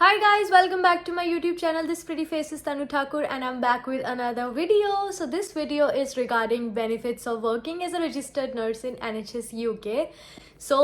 Hi guys, welcome back to my YouTube channel. This pretty face is Tanu Thakur and I'm back with another video. So this video is regarding benefits of working as a registered nurse in NHS UK. So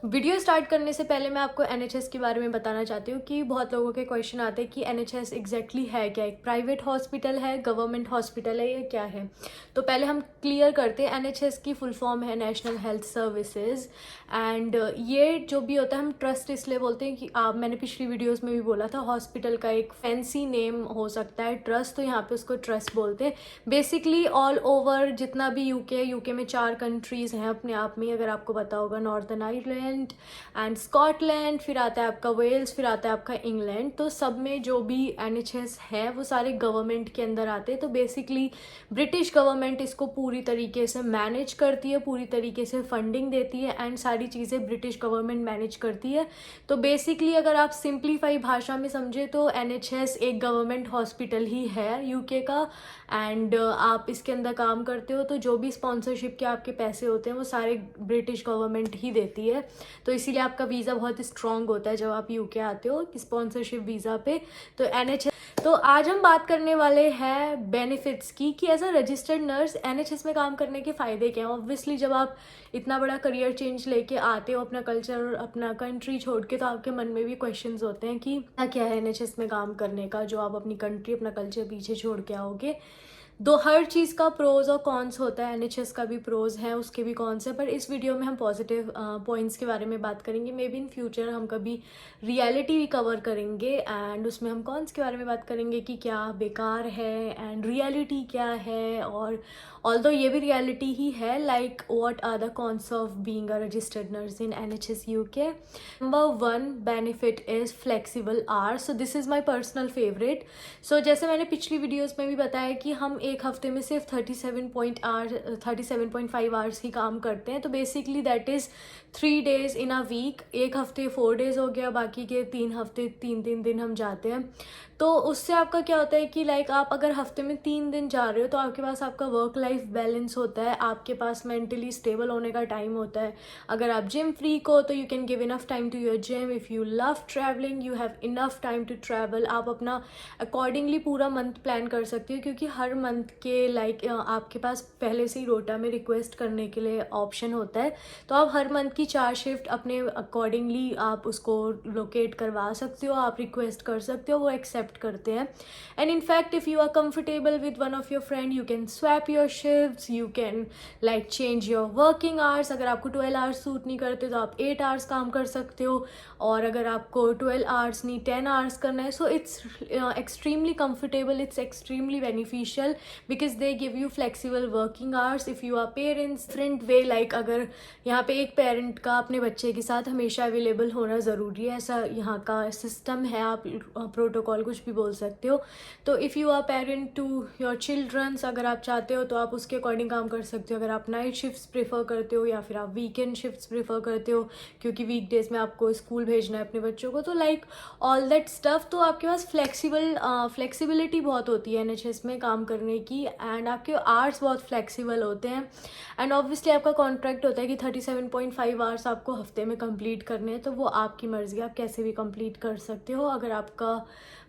video start करने से पहले मैं आपको NHS के बारे में बताना चाहती हूँ कि बहुत लोगों के क्वेश्चन आते हैं कि NHS एग्जैक्टली है क्या, एक प्राइवेट हॉस्पिटल है, गवर्नमेंट हॉस्पिटल है, या क्या है। तो पहले हम क्लियर करते हैं, NHS की फुल फॉर्म है नेशनल हेल्थ सर्विसेज। एंड ये जो भी होता है हम ट्रस्ट इसलिए बोलते हैं कि मैंने पिछली वीडियोस में भी बोला था, हॉस्पिटल का एक फैंसी नेम हो सकता है ट्रस्ट, तो यहाँ पे उसको ट्रस्ट बोलते हैं। बेसिकली ऑल ओवर जितना भी यूके में 4 कंट्रीज़ हैं अपने आप में, अगर आपको पता होगा, नॉर्थर्न आयरलैंड एंड स्कॉटलैंड, फिर आता है आपका वेल्स, फिर आता है आपका इंग्लैंड। तो सब में जो भी NHS है वो सारे गवर्नमेंट के अंदर आते हैं। तो बेसिकली ब्रिटिश गवर्नमेंट इसको पूरी तरीके से मैनेज करती है, पूरी तरीके से फंडिंग देती है एंड सारी चीज़ें ब्रिटिश गवर्नमेंट मैनेज करती है। तो बेसिकली अगर आप सिंप्लीफाई भाषा में समझे तो NHS एक गवर्नमेंट हॉस्पिटल ही है यूके का। एंड आप इसके अंदर काम करते हो तो जो भी स्पॉन्सरशिप के आपके पैसे होते हैं वो सारे ब्रिटिश गवर्नमेंट ही देती है। तो इसीलिए आपका वीज़ा बहुत स्ट्रॉन्ग होता है जब आप यूके आते हो स्पॉन्सरशिप वीज़ा पे। तो NHS, तो आज हम बात करने वाले हैं बेनिफिट्स की कि as a registered nurse NHS में काम करने के फ़ायदे क्या हैं। ऑब्वियसली जब आप इतना बड़ा करियर चेंज लेके आते हो, अपना कल्चर, अपना कंट्री छोड़ के, तो आपके मन में भी क्वेश्चंस होते हैं कि क्या है NHS में काम करने का, जो आप अपनी कंट्री, अपना कल्चर पीछे छोड़ के आओगे। दो हर चीज़ का प्रोज और कॉन्स होता है, NHS का भी प्रोज है, उसके भी कॉन्स है, पर इस वीडियो में हम पॉजिटिव पॉइंट्स के बारे में बात करेंगे। मे बी इन फ्यूचर हम कभी रियलिटी भी कवर करेंगे एंड उसमें हम कॉन्स के बारे में बात करेंगे कि क्या बेकार है एंड रियलिटी क्या है। और ऑल्दो ये भी रियलिटी ही है, like what are the cons of being a registered nurse in NHS UK। Number 1 benefit is flexible hours. So this is my personal favourite. So जैसे मैंने पिछली वीडियोज़ में भी बताया कि हम एक हफ्ते में सिर्फ 37.5 आवर्स ही काम करते हैं। तो basically that is 3 days in a week. एक हफ्ते 4 डेज हो गया, बाकी के 3 हफ्ते 3 दिन हम जाते हैं। तो उससे आपका क्या होता है कि लाइक आप अगर हफ्ते में 3 दिन जा रहे हो तो आपके पास आपका वर्क लाइफ बैलेंस होता है, आपके पास मेंटली स्टेबल होने का टाइम होता है। अगर आप जिम फ्रीक हो तो you can give enough time to your gym. If you love travelling you have enough time to travel. आप अपना अकॉर्डिंगली पूरा मंथ प्लान कर सकते हो, क्योंकि हर मंथ के लाइक आपके पास पहले से ही रोटा में रिक्वेस्ट करने के लिए ऑप्शन होता है। तो आप हर मंथ की 4 शिफ्ट अपने अकॉर्डिंगली आप उसको लोकेट करवा सकते हो, आप रिक्वेस्ट कर सकते हो, वो एक्सेप्ट करते हैं। And in fact if you are comfortable with one of your friend you can swap your shifts, you can like change your working hours. अगर आपको 12 आवर्स सूट नहीं करते तो आप 8 आवर्स काम कर सकते हो, और अगर आपको 12 आवर्स नहीं 10 आवर्स करना है, so it's extremely comfortable, it's extremely beneficial because they give you flexible working hours. If you are parents, different way, like अगर यहाँ पे एक पेरेंट का अपने बच्चे के साथ हमेशा अवेलेबल होना ज़रूरी है, ऐसा यहाँ का सिस्टम है, आप प्रोटोकॉल कुछ भी बोल सकते हो। तो if you are parent to your childrens, अगर आप चाहते हो तो आप उसके अकॉर्डिंग काम कर सकते हो। अगर आप नाइट शिफ्ट्स प्रेफर करते हो या फिर आप वीकेंड शिफ्ट्स प्रेफर करते हो, क्योंकि वीकडेज में आपको स्कूल भेजना है अपने बच्चों को, तो लाइक ऑल दैट स्टफ, तो आपके पास फ्लेक्सिबिलिटी बहुत होती है NHS में काम करने की, एंड आपके आवर्स बहुत फ्लेक्सिबल होते हैं। एंड ऑब्वियसली आपका कॉन्ट्रैक्ट होता है कि 37.5 आवर्स आपको हफ्ते में कंप्लीट करने हैं, तो वो आपकी मर्ज़ी, आप कैसे भी कंप्लीट कर सकते हो अगर आपका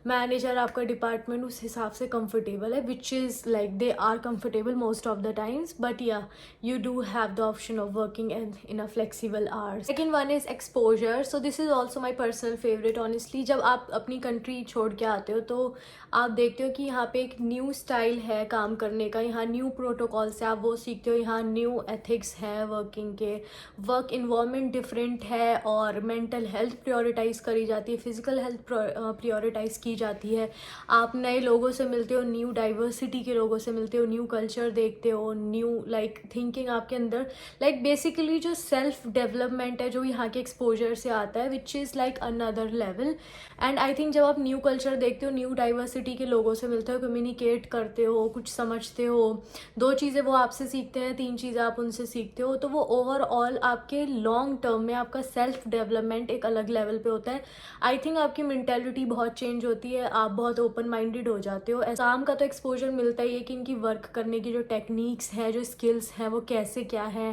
मैनेजर, आपका डिपार्टमेंट उस हिसाब से कंफर्टेबल है, which is like they are comfortable most of the times, but yeah you do have the option of working in a flexible hours. Second one is exposure. So this is also my personal favorite honestly. जब आप अपनी country छोड़ के आते हो तो आप देखते हो कि यहाँ पे एक न्यू स्टाइल है काम करने का, यहाँ न्यू प्रोटोकॉल से आप वो सीखते हो, यहाँ न्यू एथिक्स है वर्किंग के, वर्क इन्वायरमेंट डिफरेंट है, और मेंटल हेल्थ प्रायोरिटाइज करी जाती है, फिजिकल हेल्थ प्रायोरिटाइज की जाती है। आप नए लोगों से मिलते हो, न्यू डाइवर्सिटी के लोगों से मिलते हो, न्यू कल्चर देखते हो, न्यू लाइक थिंकिंग आपके अंदर, लाइक बेसिकली जो सेल्फ डेवलपमेंट है जो यहाँ के एक्सपोजर से आता है, which is like another level. And I think जब आप न्यू कल्चर देखते हो, न्यू डाइवर्सिटी के लोगों से मिलते हो, कम्युनिकेट करते हो, हो, कुछ समझते हो, 2 चीज़ें वो आपसे सीखते हैं, 3 चीज़ें आप उनसे सीखते हो, तो वो ओवरऑल आपके लॉन्ग टर्म में आपका सेल्फ डेवलपमेंट एक अलग लेवल पे होता है। आई थिंक आपकी मेंटेलिटी बहुत चेंज होती है, आप बहुत ओपन माइंडेड हो जाते हो। काम का तो एक्सपोजर मिलता ही है कि इनकी वर्क करने की जो टेक्निक्स हैं, जो स्किल्स हैं, वो कैसे क्या है,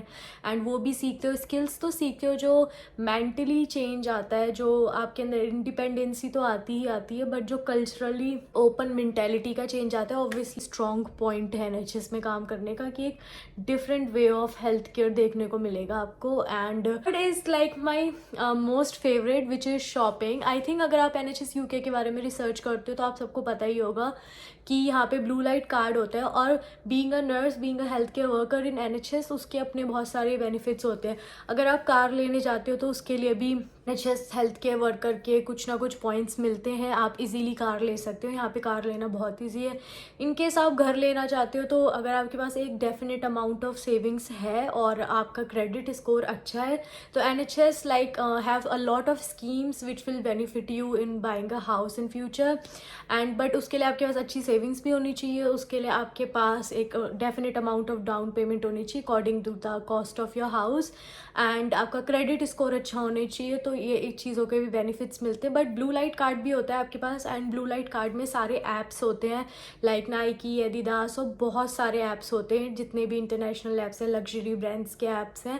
एंड वो भी सीखते हो। स्किल्स तो सीखते हो, जो मेंटली चेंज आता है, जो आपके अंदर इंडिपेंडेंसी तो आती ही आती है, बट जो कल्चरली ओपन मेंटेलिटी का चेंज आता है, ऑब्वियसली स्ट्रॉन्ग पॉइंट है NHS में काम करने का, कि एक different way of health care देखने को मिलेगा आपको। And it is like my most favourite which is shopping. I think अगर आप NHS UK के बारे में रिसर्च करते हो तो आप सबको पता ही होगा कि यहाँ पे ब्लू लाइट कार्ड होता है, और being a nurse, being a health care worker in NHS, उसके अपने बहुत सारे बेनिफिट्स होते हैं। अगर आप कार लेने जाते हो तो उसके लिए भी NHS हेल्थ केयर वर्कर के कुछ ना कुछ पॉइंट्स मिलते हैं, आप इजीली कार ले सकते हो। यहाँ पे कार लेना बहुत ईजी है। इन केस आप घर लेना चाहते हो तो अगर आपके पास एक डेफिनेट अमाउंट ऑफ सेविंग्स है और आपका क्रेडिट स्कोर अच्छा है, तो NHS like have a lot of schemes which will benefit you in buying a house in future. And but उसके लिए आपके पास अच्छी सेविंग्स भी होनी चाहिए, उसके लिए आपके पास एक definite amount of down payment होनी चाहिए according to the cost of your house, and आपका क्रेडिट स्कोर अच्छा होना चाहिए। तो ये एक चीज़ों के भी बेनिफिट्स मिलते हैं। बट ब्लू लाइट कार्ड भी होता है आपके पास, एंड ब्लू लाइट कार्ड में सारे ऐप्स होते हैं, लाइक नाइकी, एडिडास, और बहुत सारे ऐप्स होते हैं, जितने भी इंटरनेशनल ऐप्स हैं, लग्जरी ब्रांड्स के ऐप्स हैं,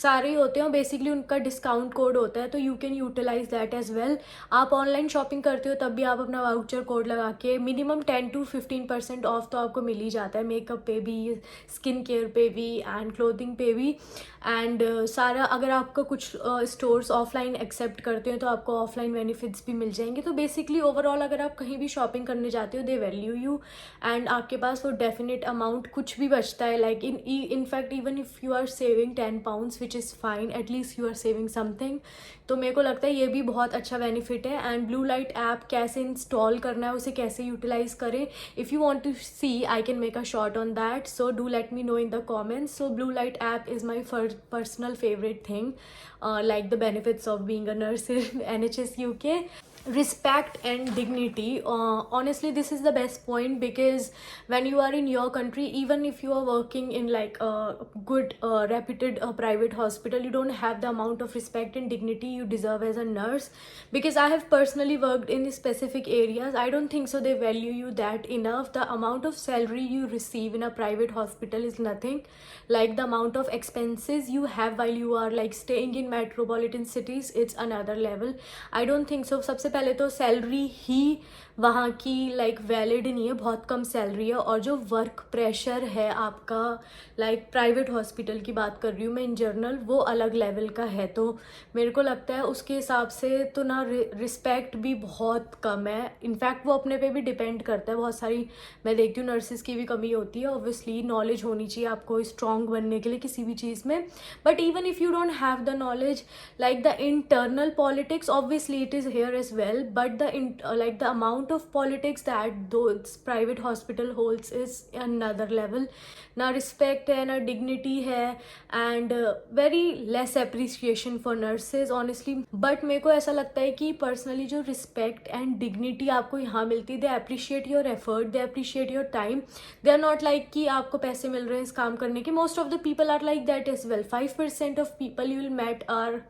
सारे ही होते हैं। बेसिकली उनका डिस्काउंट कोड होता है, तो you can utilise that as well. आप ऑनलाइन शॉपिंग करते हो तब भी आप अपना वाउचर कोड लगा के मिनिमम 10 to 15% ऑफ तो आपको मिल ही जाता है, मेकअप पे भी, स्किन केयर पे भी, एंड क्लोथिंग पे भी। एंड सारा अगर आपका कुछ स्टोर्स ऑफलाइन एक्सेप्ट करते हैं तो आपको ऑफलाइन बेनिफिट्स भी मिल जाएंगे। तो बेसिकली ओवरऑल अगर आप कहीं भी शॉपिंग करने जाते हो, दे वैल्यू यू, एंड आपके पास वो डेफिनेट अमाउंट कुछ भी बचता है, like in fact even if you are saving 10 pounds which is fine, at least you are saving something. तो मेरे को लगता है ये भी बहुत अच्छा बेनिफिट है। एंड ब्लू लाइट ऐप कैसे इंस्टॉल करना है, उसे कैसे यूटिलाइज करें, if you want to see I can make a short on that, so do let me know in the comments. So blue light app is my personal favorite thing, like the benefits of being a nurse in NHS UK. Respect and dignity, honestly this is the best point, because when you are in your country, even if you are working in like a good reputed private hospital, you don't have the amount of respect and dignity you deserve as a nurse. Because I have personally worked in specific areas, I don't think so they value you that enough. The amount of salary you receive in a private hospital is nothing like the amount of expenses you have while you are like staying in metropolitan cities. It's another level. I don't think so. सबसे पहले तो salary ही वहाँ की like valid नहीं है, बहुत कम salary है, और जो वर्क प्रेशर है आपका, लाइक प्राइवेट हॉस्पिटल की बात कर रही हूँ मैं इन जनरल, वो अलग लेवल का है। तो मेरे को लगता है उसके हिसाब से तो ना रिस्पेक्ट भी बहुत कम है। इनफैक्ट वो अपने पे भी डिपेंड करता है, बहुत सारी मैं देखती हूँ नर्सिस की भी कमी होती है। ऑब्वियसली नॉलेज होनी चाहिए आपको स्ट्रॉन्ग बनने के लिए किसी भी चीज़ में, but even if you don't have the knowledge, like the internal politics, obviously it is here as well, but like the amount of politics that those private hospital holds is another level. ना respect है, ना dignity है, and very less appreciation for nurses honestly. but मेरे को ऐसा लगता है कि personally जो respect and dignity आपको यहाँ मिलती है, they appreciate your effort, they appreciate your time. they are not like कि आपको पैसे मिल रहे हैं इस काम करने के. most of the people are like that as well. 5% of people you will meet are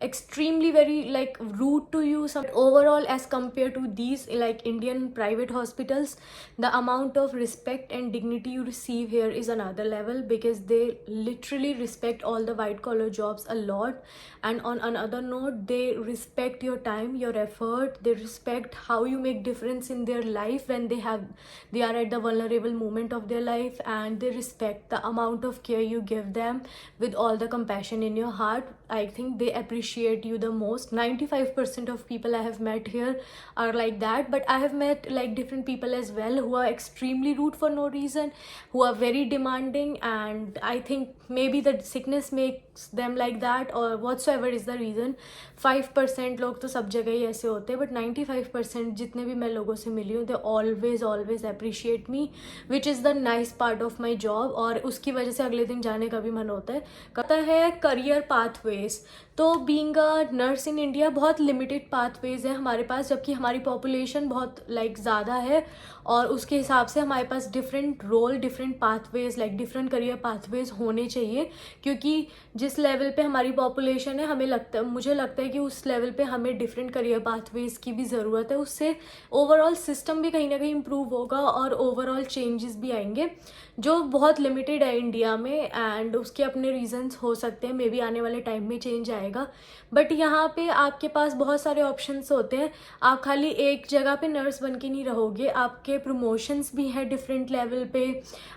extremely very like rude to you. Some overall as compared to these like Indian private hospitals, the amount of respect and dignity you receive here is another level, because they literally respect all the white collar jobs a lot. And on another note, they respect your time, your effort, they respect how you make difference in their life when they are at the vulnerable moment of their life, and they respect the amount of care you give them with all the compassion in your heart. I think they appreciate you the most. 95% of people I have met here are like that, but I have met like different people as well who are extremely rude for no reason, who are very demanding, and I think maybe the sickness make them like that or whatsoever is the reason. 5% लोग तो सब जगह ही ऐसे होते हैं, but 95% जितने भी मैं लोगों से मिली हूँ they always appreciate me, which is the nice part of my job, और उसकी वजह से अगले दिन जाने का भी मन होता है। कहता है करियर पाथवेज, तो being a nurse in India बहुत लिमिटेड पाथवेज है हमारे पास, जबकि हमारी पॉपुलेशन बहुत ज़्यादा है, और उसके हिसाब से हमारे पास different role, different pathways, different career pathways होने चाहिए, क्योंकि जिस लेवल पे हमारी पॉपुलेशन है मुझे लगता है कि उस लेवल पे हमें डिफरेंट करियर पाथवेज की भी ज़रूरत है। उससे ओवरऑल सिस्टम भी कहीं ना कहीं इम्प्रूव होगा और ओवरऑल चेंजेस भी आएंगे, जो बहुत लिमिटेड है इंडिया में, एंड उसके अपने रीजंस हो सकते हैं, मे बी आने वाले टाइम में चेंज आएगा। बट यहाँ पे आपके पास बहुत सारे ऑप्शंस होते हैं, आप खाली एक जगह पे नर्स बन के नहीं रहोगे, आपके प्रमोशंस भी हैं डिफरेंट लेवल पे,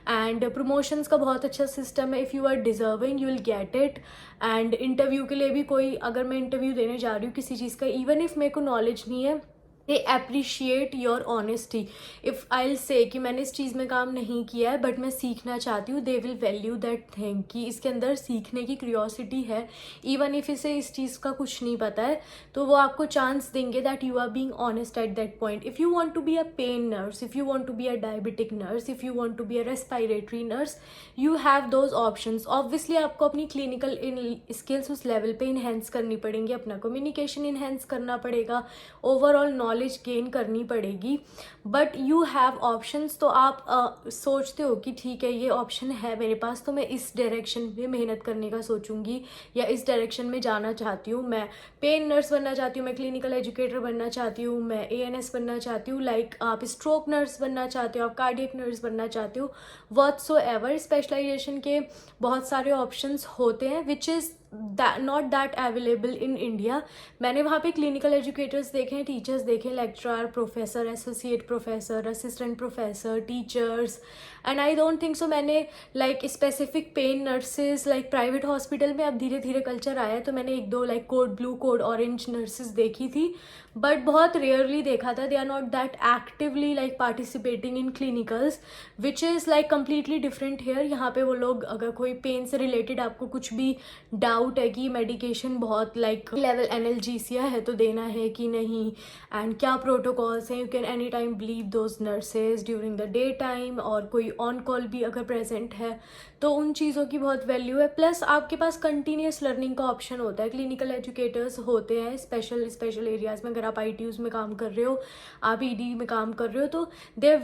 एंड प्रमोशंस का बहुत अच्छा सिस्टम है। If you are deserving you will get it. And interview के लिए भी कोई, अगर मैं इंटरव्यू देने जा रही हूँ किसी चीज़ का, इवन इफ़ मेरे को नॉलेज नहीं है, they appreciate your honesty. If I will say कि मैंने इस चीज़ में काम नहीं किया है बट मैं सीखना चाहती हूँ, they will value that thing कि इसके अंदर सीखने की क्यूरियोसिटी है, इवन इफ इसे इस चीज़ का कुछ नहीं पता है, तो वो आपको चांस देंगे that you are being honest at that point. If you want to be a pain nurse, if you want to be a diabetic nurse, if you want to be a respiratory nurse, you have those options. Obviously आपको अपनी clinical skills उस level पे enhance करनी पड़ेंगी, अपना communication enhance करना पड़ेगा, overall knowledge gain करनी पड़ेगी, बट यू हैव ऑप्शंस। तो आप सोचते हो कि ठीक है ये ऑप्शन है मेरे पास, तो मैं इस डायरेक्शन में मेहनत करने का सोचूंगी या इस डायरेक्शन में जाना चाहती हूँ। मैं पेन नर्स बनना चाहती हूँ, मैं क्लिनिकल एजुकेटर बनना चाहती हूँ, मैं ANS बनना चाहती हूँ, आप स्ट्रोक नर्स बनना चाहते हो, आप कार्डियक नर्स बनना चाहते हो, व्हाटसोएवर स्पेशलाइजेशन के बहुत सारे ऑप्शंस होते हैं, which is not that available in India. मैंने वहाँ पे क्लिनिकल एजुकेटर्स देखे हैं, टीचर्स देखे, lecturer, professor, associate professor, assistant professor, teachers, and I don't think so मैंने specific pain nurses private hospital में अब धीरे धीरे कल्चर आया है, तो मैंने एक दो code blue, code orange nurses देखी थी, बट बहुत रेयरली देखा था। They are not that actively participating in clinicals, which is completely different here. यहाँ पे वो लोग, अगर कोई पेन से रिलेटेड आपको कुछ भी डाउट है कि मेडिकेशन बहुत लेवल एनाल्जेसिया है तो देना है कि नहीं, एंड क्या प्रोटोकॉल्स हैं, you can any time leave those nurses during the day time, और कोई ऑन कॉल भी अगर प्रेजेंट है, तो उन चीज़ों की बहुत वैल्यू है। प्लस आपके पास कंटिन्यूस लर्निंग का ऑप्शन होता है, क्लिनिकल एजुकेटर्स होते हैं स्पेशल एरियाज़ में। अगर आप ITUs में काम कर रहे हो, आप ED में काम कर रहे हो, तो they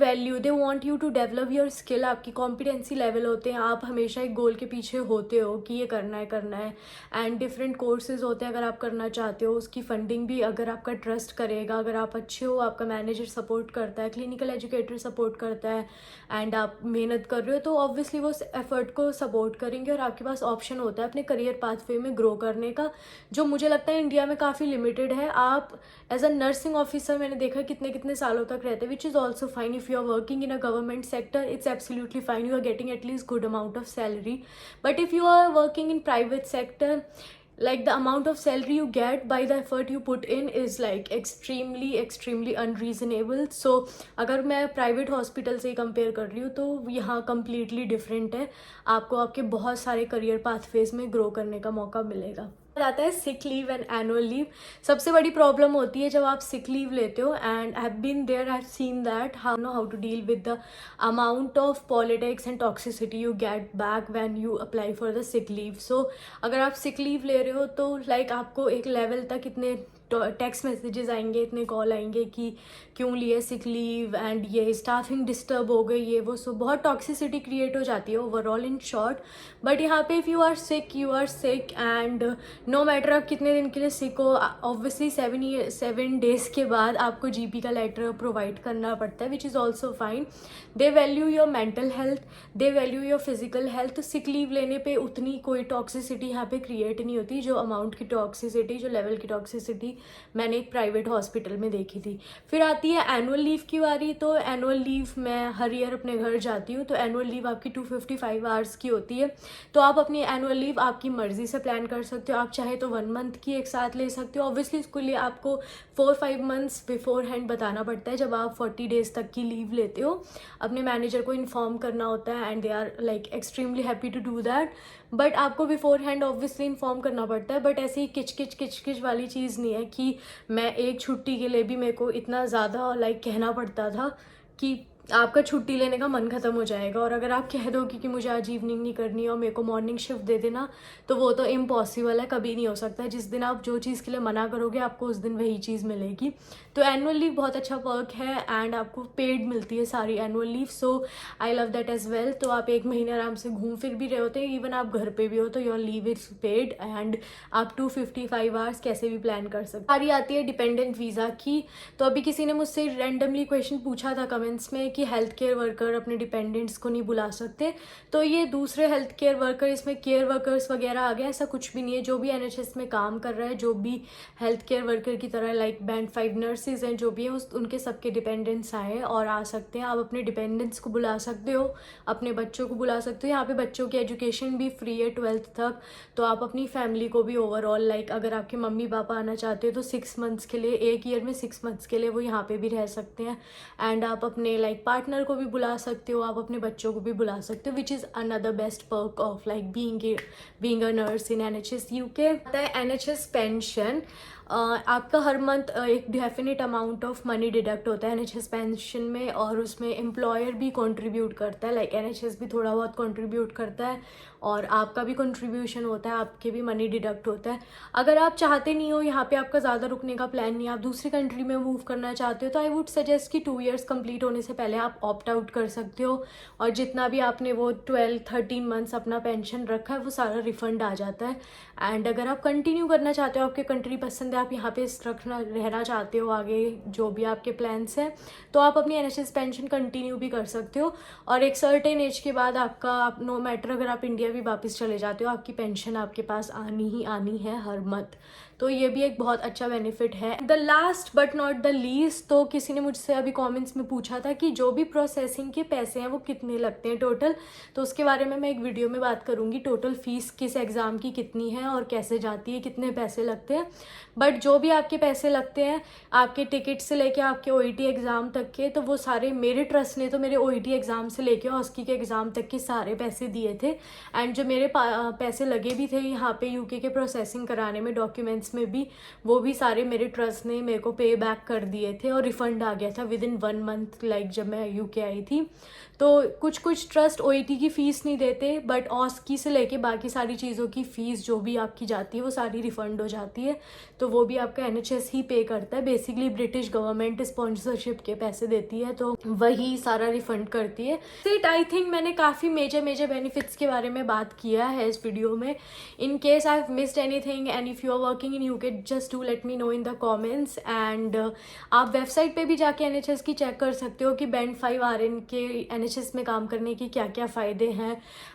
want you to develop your skill, आपकी कॉम्पिटेंसी लेवल होते हैं, आप हमेशा एक गोल के पीछे होते हो कि ये करना है, एंड डिफरेंट कोर्सेज होते हैं अगर आप करना चाहते हो। उसकी फंडिंग भी अगर आपका ट्रस्ट करेगा, अगर आप अच्छे हो, आपका मैनेजर सपोर्ट करता है, क्लिनिकल एजुकेटर सपोर्ट करता है, एंड आप मेहनत कर रहे हो, तो ऑब्वियसली वो एफर्ट को सपोर्ट करेंगे, और आपके पास ऑप्शन होता है अपने करियर पाथवे में ग्रो करने का, जो मुझे लगता है इंडिया में काफ़ी लिमिटेड है। आप एज अ नर्सिंग ऑफिसर मैंने देखा कितने सालों तक रहते हैं, which is also fine. If you are working in a government sector, it's absolutely fine, you are getting at least good amount of salary, but if you are working in private sector, the amount of salary you get by the effort you put in is extremely unreasonable. So अगर मैं private hospital से compare कर रही हूँ तो यहाँ completely different है, आपको आपके बहुत सारे करियर पाथवेज में ग्रो करने का मौका मिलेगा। आता है sick leave and annual leave. सबसे बड़ी प्रॉब्लम होती है जब आप सिक लीव लेते हो, and I have been there, I have seen that how to deal with the amount of politics and toxicity you get back when you apply for the sick leave. So अगर आप sick leave ले रहे हो तो आपको एक level तक इतने टेक्स्ट मैसेजेस आएंगे, इतने कॉल आएंगे कि क्यों लिए सिक लीव, एंड ये स्टाफिंग डिस्टर्ब हो गई, ये वो, सो बहुत टॉक्सिसिटी क्रिएट हो जाती है ओवरऑल इन शॉर्ट। बट यहाँ पे if you are sick and no matter आप कितने दिन के लिए सिक हो, ऑब्वियसली 7 डेज के बाद आपको GP का लेटर प्रोवाइड करना पड़ता है, which is also fine. They value your mental health, they value your physical health. Sick leave लेने पे उतनी कोई टॉक्सिसिटी यहाँ पे क्रिएट नहीं होती, जो अमाउंट की टॉक्सिसिटी, जो लेवल की टॉक्सिसिटी मैंने एक प्राइवेट हॉस्पिटल में देखी थी। फिर आती है एनुअल लीव की बारी। तो एनुअल लीव मैं हर ईयर अपने घर जाती हूँ, तो एनुअल लीव आपकी 255 आवर्स की होती है। तो आप अपनी एनुअल लीव आपकी मर्जी से प्लान कर सकते हो। आप चाहे तो 1 मंथ की एक साथ ले सकते हो। ऑब्वियसली इसके लिए आपको 4-5 मंथ्स बिफोर हैंड बताना पड़ता है। जब आप 40 डेज तक की लीव लेते हो, अपने मैनेजर को इन्फॉर्म करना होता है and they are like extremely happy to do that. But आपको बिफोर हैंड ऑब्वियसली इन्फॉर्म करना पड़ता है। बट ऐसी किचकिच वाली चीज़ नहीं है कि मैं एक छुट्टी के लिए भी मेरे को इतना ज़्यादा लाइक कहना पड़ता था कि आपका छुट्टी लेने का मन ख़त्म हो जाएगा। और अगर आप कह दो कि मुझे आज इवनिंग नहीं करनी और मेरे को मॉर्निंग शिफ्ट दे देना, तो वो तो इम्पॉसिबल है, कभी नहीं हो सकता। जिस दिन आप जो चीज़ के लिए मना करोगे आपको उस दिन वही चीज़ मिलेगी। तो एनुअल लीव बहुत अच्छा वर्क है एंड आपको पेड मिलती है सारी annual leave. So I love that as well. तो आप 1 महीने आराम से घूम फिर भी रहे होते हैं, इवन आप घर पे भी हो तो your leave is paid and आप 255 आवर्स कैसे भी प्लान कर सकते। सारी आती है डिपेंडेंट वीज़ा की। तो अभी किसी ने मुझसे रैंडमली क्वेश्चन पूछा था कमेंट्स में कि हेल्थ केयर वर्कर अपने डिपेंडेंट्स को नहीं बुला सकते। तो ये दूसरे हेल्थ केयर वर्कर, इसमें केयर वर्कर्स वगैरह आ गया, ऐसा कुछ भी नहीं है। जो भी NHS में काम कर रहा है, जो भी हेल्थ केयर वर्कर की तरह लाइक बैंड 5 नर्सेज हैं, जो भी है उनके सबके डिपेंडेंट्स आए और आ सकते हैं। आप अपने डिपेंडेंट्स को बुला सकते हो, अपने बच्चों को बुला सकते हो। यहाँ पे बच्चों की एजुकेशन भी फ्री है 12th तक। तो आप अपनी फैमिली को भी ओवरऑल लाइक अगर आपके मम्मी पापा आना चाहते हो तो 6 मंथ्स के लिए, 1 ईयर में 6 मंथ्स के लिए वो यहाँ पे भी रह सकते हैं। एंड आप अपने लाइक पार्टनर को भी बुला सकते हो, आप अपने बच्चों को भी बुला सकते हो, which is another best perk of like being a nurse in NHS UK। आता है NHS पेंशन। आपका हर मंथ एक definite amount of money deduct होता है NHS पेंशन में, और उसमें एम्प्लॉयर भी कंट्रीब्यूट करता है, लाइक NHS भी थोड़ा बहुत कंट्रीब्यूट करता है और आपका भी कंट्रीब्यूशन होता है, आपके भी मनी डिडक्ट होता है। अगर आप चाहते नहीं हो, यहाँ पे आपका ज़्यादा रुकने का प्लान नहीं है, आप दूसरी कंट्री में मूव करना चाहते हो, तो आई वुड सजेस्ट कि 2 ईयर्स कंप्लीट होने से पहले आप ऑप्ट आउट कर सकते हो और जितना भी आपने वो 12-13 मंथ्स अपना पेंशन रखा है वो सारा रिफंड आ जाता है। एंड अगर आप कंटिन्यू करना चाहते हो, आपके कंट्री पसंद है, आप यहाँ पे रहना चाहते हो आगे, जो भी आपके प्लान्स हैं, तो आप अपनी NHS पेंशन कंटिन्यू भी कर सकते हो। और एक सर्टेन एज के बाद आपका नो मैटर अगर आप इंडिया भी वापस चले जाते हो, आपकी पेंशन आपके पास आनी ही आनी है हर मंथ। तो ये भी एक बहुत अच्छा बेनिफिट है। The last but not the least, तो किसी ने मुझसे अभी कमेंट्स में पूछा था कि जो भी प्रोसेसिंग के पैसे हैं वो कितने लगते हैं टोटल। तो उसके बारे में मैं एक वीडियो में बात करूंगी, टोटल फीस किस एग्ज़ाम की कितनी है और कैसे जाती है, कितने पैसे लगते हैं। बट जो भी आपके पैसे लगते हैं आपके टिकट से लेके आपके OET एग्ज़ाम तक के, तो वो सारे मेरे ट्रस्ट ने तो मेरे OET एग्ज़ाम से लेके ऑस्की के एग्ज़ाम तक के सारे पैसे दिए थे। एंड जो मेरे पैसे लगे भी थे यहाँ पे UK के प्रोसेसिंग कराने में, डॉक्यूमेंट्स में भी, वो भी सारे मेरे ट्रस्ट ने मेरे को पे बैक कर दिए थे और रिफंड आ गया था विदिन 1 मंथ, लाइक जब मैं UK आई थी। तो कुछ ट्रस्ट OET की फ़ीस नहीं देते, बट ऑस्की से लेके बाकी सारी चीज़ों की फ़ीस जो भी आपकी जाती है वो सारी रिफ़ंड हो जाती है। तो वो भी आपका NHS ही पे करता है। बेसिकली ब्रिटिश गवर्नमेंट स्पॉन्सरशिप के पैसे देती है, तो वही सारा रिफ़ंड करती है। इट आई थिंक मैंने काफ़ी मेजर बेनिफिट्स के बारे में बात किया है इस वीडियो में। In case I have missed anything and if you are working in UK, just do let me know in the comments. And आप वेबसाइट पर भी जाके NHS की चेक कर सकते हो कि बैंड 5 RN के NHS में काम करने की क्या क्या फ़ायदे हैं।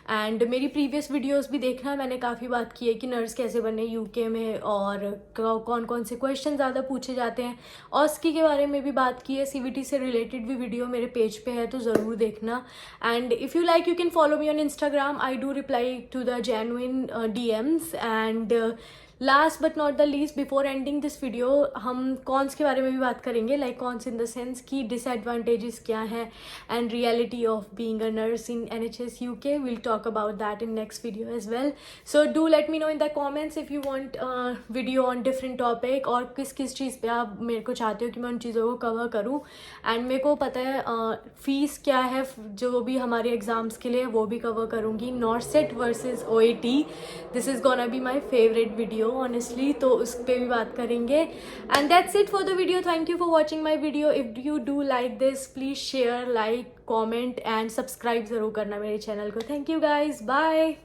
एंड मेरी प्रीवियस वीडियोस भी देखना, मैंने काफ़ी बात की है कि नर्स कैसे बने UK में और कौन कौन से क्वेश्चन ज़्यादा पूछे जाते हैं। ऑस्की के बारे में भी बात की है, CVT से रिलेटेड भी वीडियो मेरे पेज पे है, तो ज़रूर देखना। And if you like you can follow me on Instagram, I do reply to the genuine DMs। And last but not the least, before ending this video, हम cons के बारे में भी बात करेंगे, like cons in the sense कि disadvantages क्या हैं and reality of being a nurse in NHS UK। Will talk about that in next video as well. So do let me know in the comments if you want video on different topic, और किस चीज़ पे आप मेरे को चाहते हो कि मैं उन चीज़ों को कवर करूँ। एंड मेरे को पता है फ़ीस क्या है जो भी हमारे एग्ज़ाम्स के लिए, वो भी कवर करूँगी। NORCET versus OET, this is gonna be my favourite video honestly, तो उस पर भी बात करेंगे। And that's it for the video. Thank you for watching my video. If you do like this, please share, like, comment and subscribe ज़रूर करना मेरे channel को। Thank you guys, bye.